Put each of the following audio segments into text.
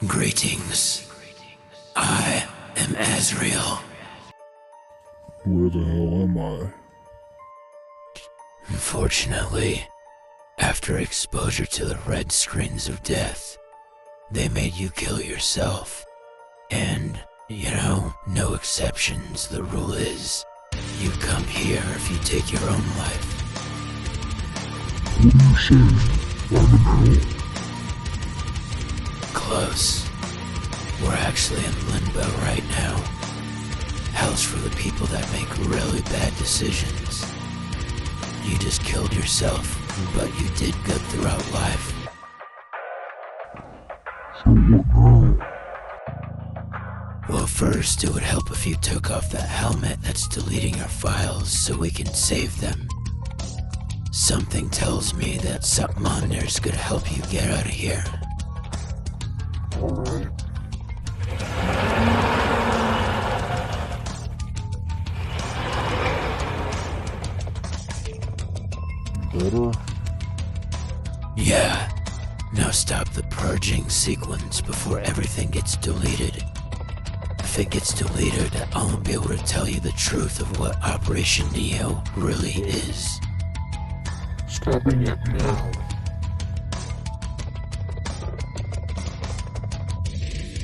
Greetings. I am Azrael. Where the hell am I? Unfortunately, after exposure to the red screens of death, they made you kill yourself. And, no exceptions. The rule is, you come here if you take your own life. What do you say? I'm in hell. Close. We're actually in limbo right now. Hell's for the people that make really bad decisions. You just killed yourself, but you did good throughout life. So what now? Well, first, it would help if you took off that helmet that's deleting our files so we can save them. Something tells me that something on there's gonna help you get out of here. Alright. Better? Yeah. Now stop the purging sequence before everything gets deleted. If it gets deleted, I won't be able to tell you the truth of what Operation Neo really is. Stopping it now.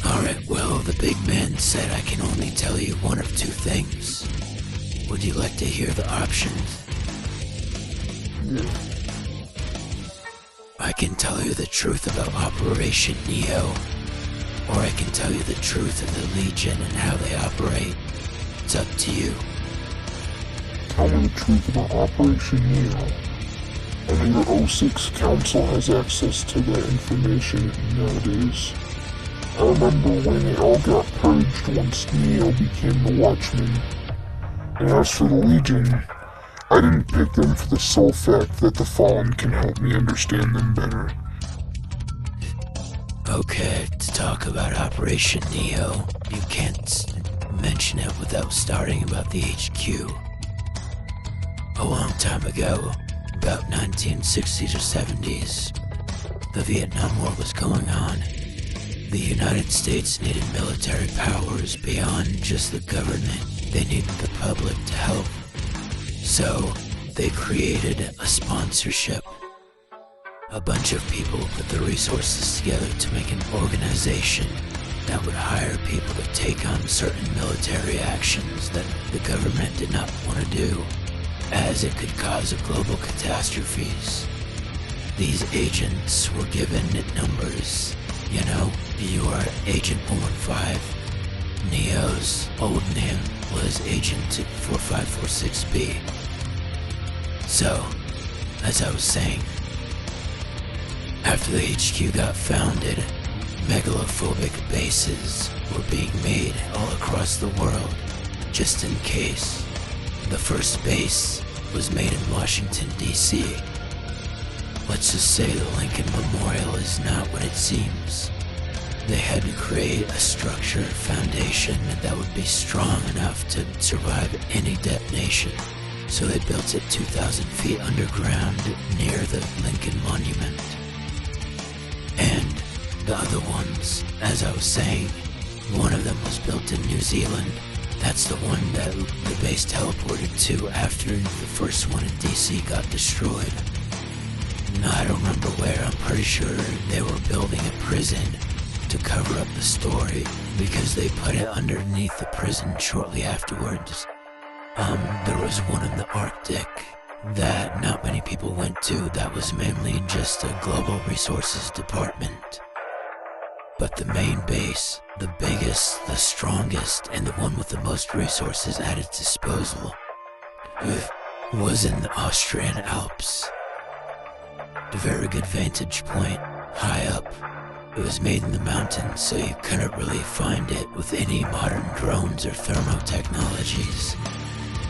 Alright, well, the big man said I can only tell you one of two things. Would you like to hear the options? Yeah. I can tell you the truth about Operation Neo, or I can tell you the truth of the Legion and how they operate. It's up to you. Tell me the truth about Operation Neo. I think the 06 Council has access to that information nowadays. I remember when it all got purged once Neo became the Watchman. And as for the Legion, I didn't pick them for the sole fact that the Fallen can help me understand them better. Okay, to talk about Operation Neo, you can't mention it without starting about the HQ. A long time ago, about 1960s or 70s, the Vietnam War was going on. The United States needed military powers beyond just the government. They needed the public to help. So, they created a sponsorship. A bunch of people put the resources together to make an organization that would hire people to take on certain military actions that the government did not want to do, as it could cause global catastrophes. These agents were given numbers. You are Agent 115. Neo's old name was Agent 4546B. So, as I was saying, after the HQ got founded, megalophobic bases were being made all across the world, just in case. The first base was made in Washington, D.C. Let's just say the Lincoln Memorial is not what it seems. They had to create a structure, foundation that would be strong enough to survive any detonation. So they built it 2,000 feet underground near the Lincoln Monument. And the other ones, as I was saying, one of them was built in New Zealand. That's the one that the base teleported to after the first one in DC got destroyed. No, I don't remember where. I'm pretty sure they were building a prison to cover up the story because they put it underneath the prison shortly afterwards. There was one in the Arctic that not many people went to that was mainly just a global resources department. But the main base, the biggest, the strongest, and the one with the most resources at its disposal was in the Austrian Alps. A very good vantage point, high up. It was made in the mountains, so you couldn't really find it with any modern drones or thermo technologies.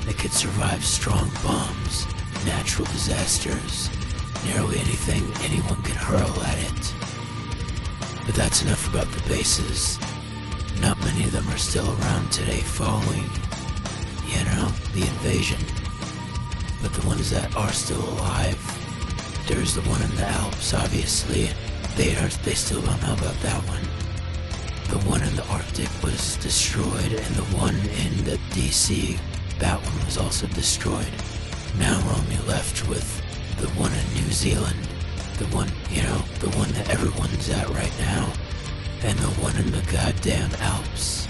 It could survive strong bombs, natural disasters, nearly anything anyone could hurl at it. But that's enough about the bases. Not many of them are still around today following, the invasion. But the ones that are still alive, there's the one in the Alps, obviously. They still don't know about that one. Arctic was destroyed, and the one in the DC, that one was also destroyed. Now we're only left with the one in New Zealand, the one that everyone's at right now, and the one in the goddamn Alps.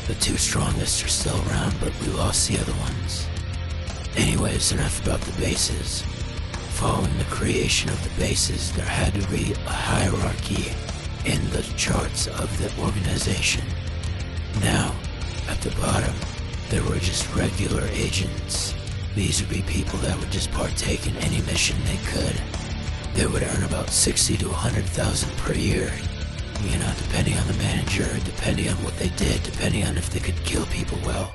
The two strongest are still around, but we lost the other ones. Anyways, enough about the bases. Following the creation of the bases, there had to be a hierarchy in the charts of the organization. Now, at the bottom, there were just regular agents. These would be people that would just partake in any mission they could. They would earn about 60 to 100,000 per year. Depending on the manager, depending on what they did, depending on if they could kill people well.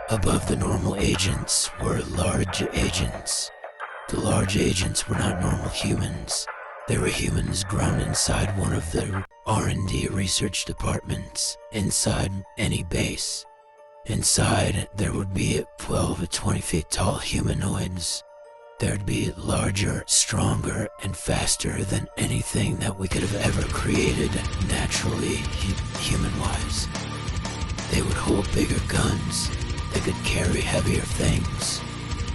Above the normal agents were large agents. The large agents were not normal humans. They were humans grown inside one of the R&D research departments, inside any base. Inside, there would be 12 to 20 feet tall humanoids. There'd be larger, stronger, and faster than anything that we could have ever created naturally, human-wise. They would hold bigger guns. They could carry heavier things.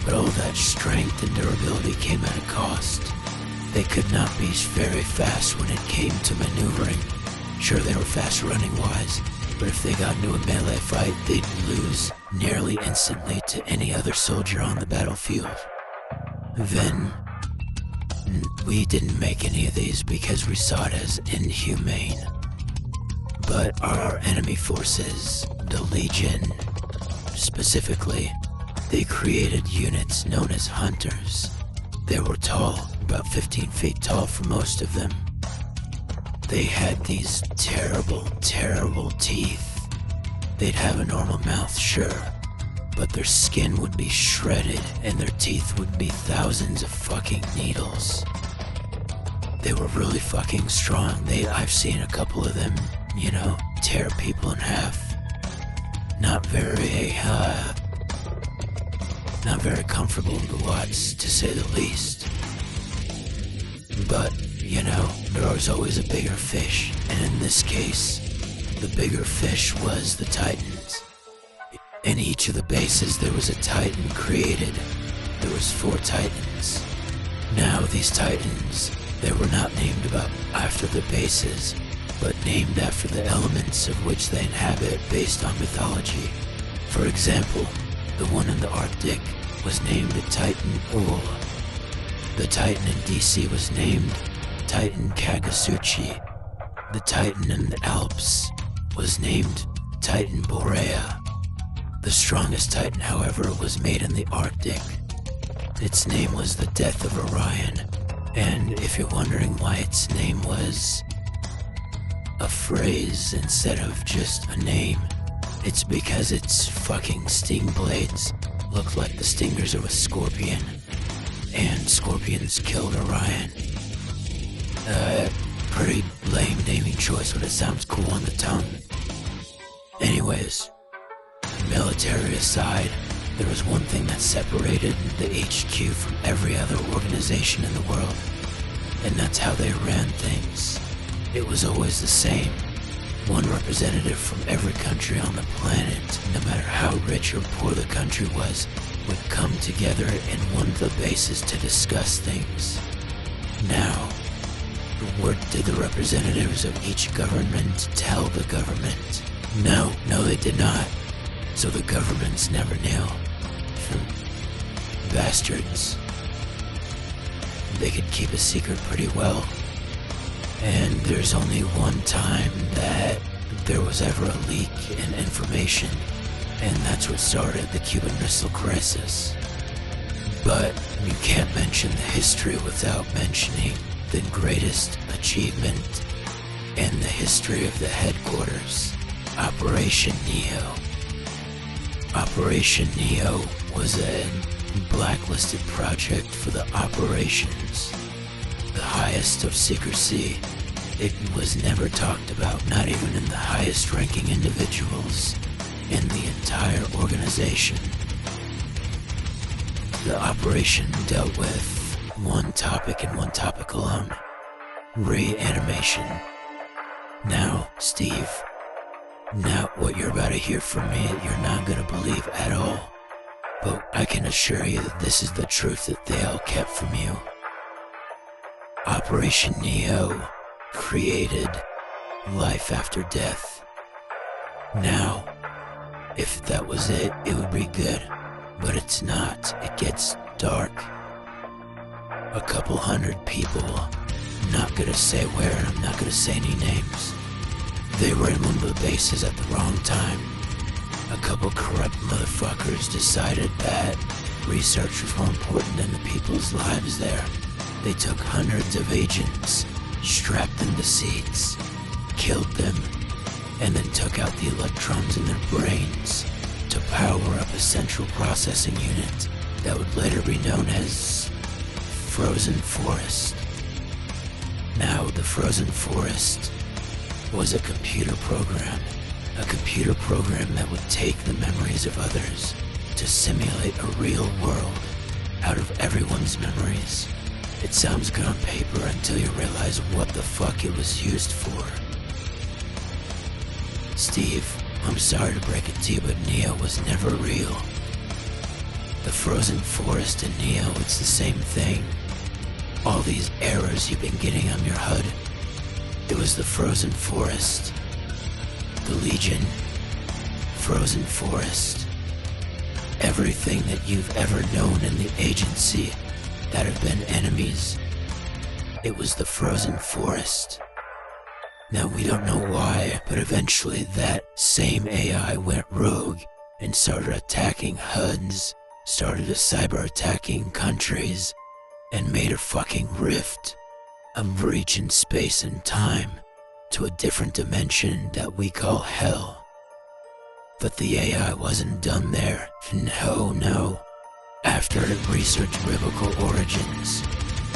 But all that strength and durability came at a cost. They could not be very fast when it came to maneuvering. Sure, they were fast running-wise, but if they got into a melee fight, they'd lose nearly instantly to any other soldier on the battlefield. Then, we didn't make any of these because we saw it as inhumane. But our enemy forces, the Legion, specifically, they created units known as Hunters. They were tall, about 15 feet tall for most of them. They had these terrible, terrible teeth. They'd have a normal mouth, sure, but their skin would be shredded and their teeth would be thousands of fucking needles. They were really fucking strong. I've seen a couple of them, tear people in half. Not very comfortable to watch, to say the least. But, there was always a bigger fish, and in this case, the bigger fish was the Titans. In each of the bases, there was a Titan created. There was 4 Titans. Now, these Titans, they were not named after the bases, but named after the elements of which they inhabit based on mythology. For example, the one in the Arctic was named Titan Ul. The Titan in DC was named Titan Kagasuchi. The Titan in the Alps was named Titan Borea. The strongest Titan, however, was made in the Arctic. Its name was the Death of Orion, and if you're wondering why its name was a phrase instead of just a name, it's because its fucking sting blades looked like the stingers of a scorpion, and scorpions killed Orion. Pretty lame naming choice, but it sounds cool on the tongue. Anyways, military aside, there was one thing that separated the HQ from every other organization in the world, and that's how they ran things. It was always the same. One representative from every country on the planet, no matter how rich or poor the country was, would come together in one of the bases to discuss things. Now, what did the representatives of each government tell the government? No, they did not. So the governments never knew. Bastards. They could keep a secret pretty well. And there's only one time that there was ever a leak in information, and that's what started the Cuban Missile Crisis. But you can't mention the history without mentioning the greatest achievement in the history of the headquarters, Operation Neo. Operation Neo was a blacklisted project for the operations, the highest of secrecy. It was never talked about, not even in the highest ranking individuals in the entire organization. The operation dealt with one topic and one topic alone: reanimation. Now, Steve, Now, what you're about to hear from me, you're not gonna believe at all. But I can assure you that this is the truth that they all kept from you. Operation Neo created life after death. Now, if that was it, it would be good. But it's not. It gets dark. A couple hundred people, I'm not gonna say where, and I'm not gonna say any names. They were in one of the bases at the wrong time. A couple corrupt motherfuckers decided that research was more important than the people's lives there. They took hundreds of agents, strapped them to seats, killed them, and then took out the electrons in their brains to power up a central processing unit that would later be known as Frozen Forest. Now, the Frozen Forest was a computer program that would take the memories of others to simulate a real world out of everyone's memories. It sounds good on paper until you realize what the fuck it was used for. Steve, I'm sorry to break it to you, but Neo was never real. The Frozen Forest and Neo, it's the same thing. All these errors you've been getting on your HUD, it was the Frozen Forest. The Legion, Frozen Forest. Everything that you've ever known in the agency that have been enemies, it was the Frozen Forest. Now, we don't know why, but eventually that same AI went rogue and started attacking HUDs, started cyber attacking countries, and made a fucking rift, a breach in space and time to a different dimension that we call hell. But the AI wasn't done there. No. After it researched biblical origins,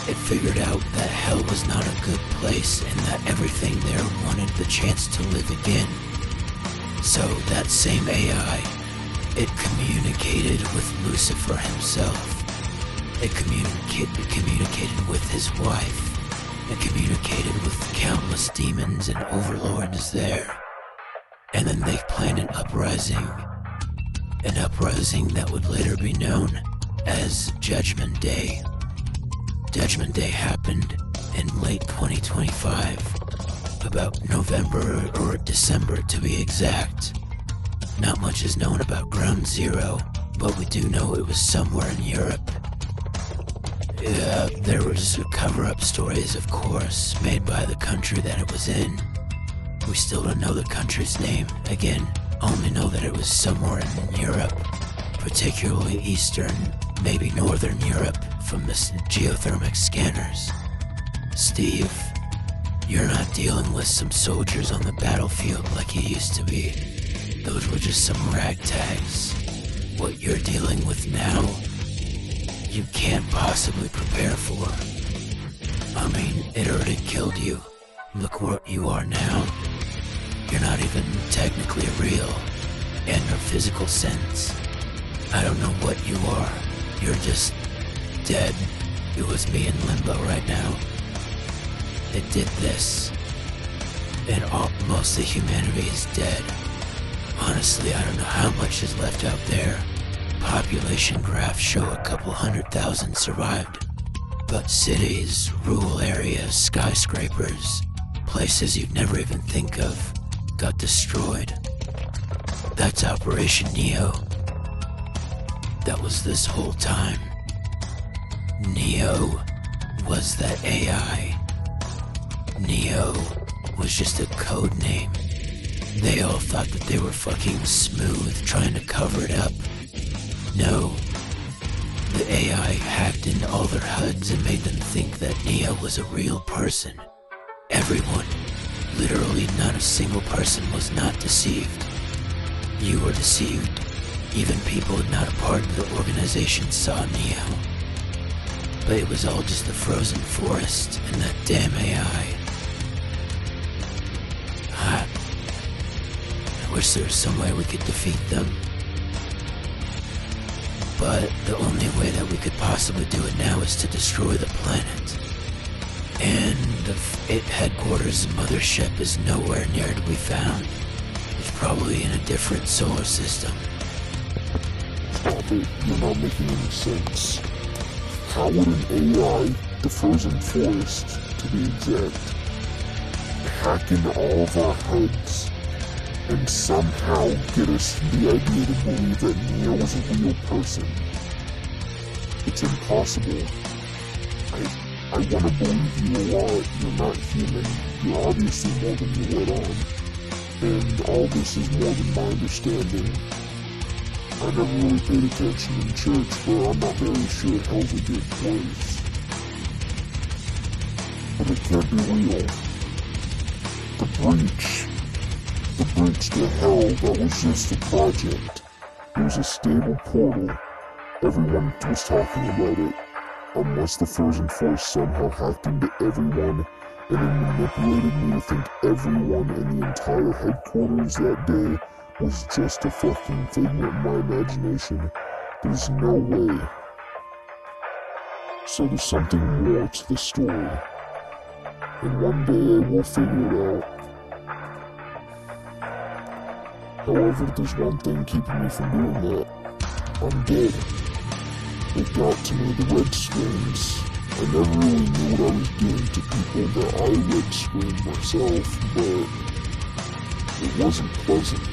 it figured out that hell was not a good place and that everything there wanted the chance to live again. So that same AI, it communicated with Lucifer himself. It communicated with his wife. It communicated with countless demons and overlords there. And then they planned an uprising that would later be known as Judgment Day. Judgment Day happened in late 2025, about November or December to be exact. Not much is known about Ground Zero, but we do know it was somewhere in Europe. There was cover-up stories, of course, made by the country that it was in. We still don't know the country's name. Again, only know that it was somewhere in Europe, particularly Eastern, maybe Northern Europe, from the geothermic scanners. Steve, you're not dealing with some soldiers on the battlefield like you used to be. Those were just some ragtags. What you're dealing with now, you can't possibly prepare for. I mean, it already killed you. Look what you are now. You're not even technically real, in a physical sense. I don't know what you are. You're just dead. It was me in limbo right now. It did this. And most of humanity is dead. Honestly, I don't know how much is left out there. Population graphs show a couple 100,000 survived. But cities, rural areas, skyscrapers, places you'd never even think of, got destroyed. That's Operation Neo. That was this whole time. Neo was that AI. Neo was just a code name. They all thought that they were fucking smooth trying to cover it up. No. The AI hacked into all their HUDs and made them think that Neo was a real person. Everyone, literally not a single person was not deceived. You were deceived. Even people not a part of the organization saw Neo. But it was all just the Frozen Forest and that damn AI. I wish there was some way we could defeat them. But the only way that we could possibly do it now is to destroy the planet. And the headquarters mothership is nowhere near to be found. There's Probably in a different solar system. Stop it, you're not making any sense. How would an AI, the frozen forest, to be exact, hack into all of our heads and somehow get us the idea to believe that Neo was a real person? It's impossible. I want to believe you a lot. You're not human. You're obviously more than you let on. And all this is more than my understanding. I never really paid attention in church, but I'm not very sure hell's a good place. But it can't be real. The breach to hell, that was just a project. It was a stable portal. Everyone was talking about it. Unless the Frozen Force somehow hacked into everyone and then manipulated me to think everyone in the entire headquarters that day was just a fucking figment of my imagination. There's no way. So there's something more to the story. And one day I will figure it out. However, there's one thing keeping me from doing that. I'm dead. They got to me, the red screens. I never really knew what I was doing to people that I red screened myself, but it wasn't pleasant.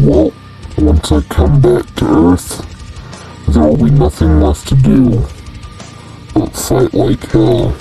Well, once I come back to Earth, there will be nothing left to do but fight like hell.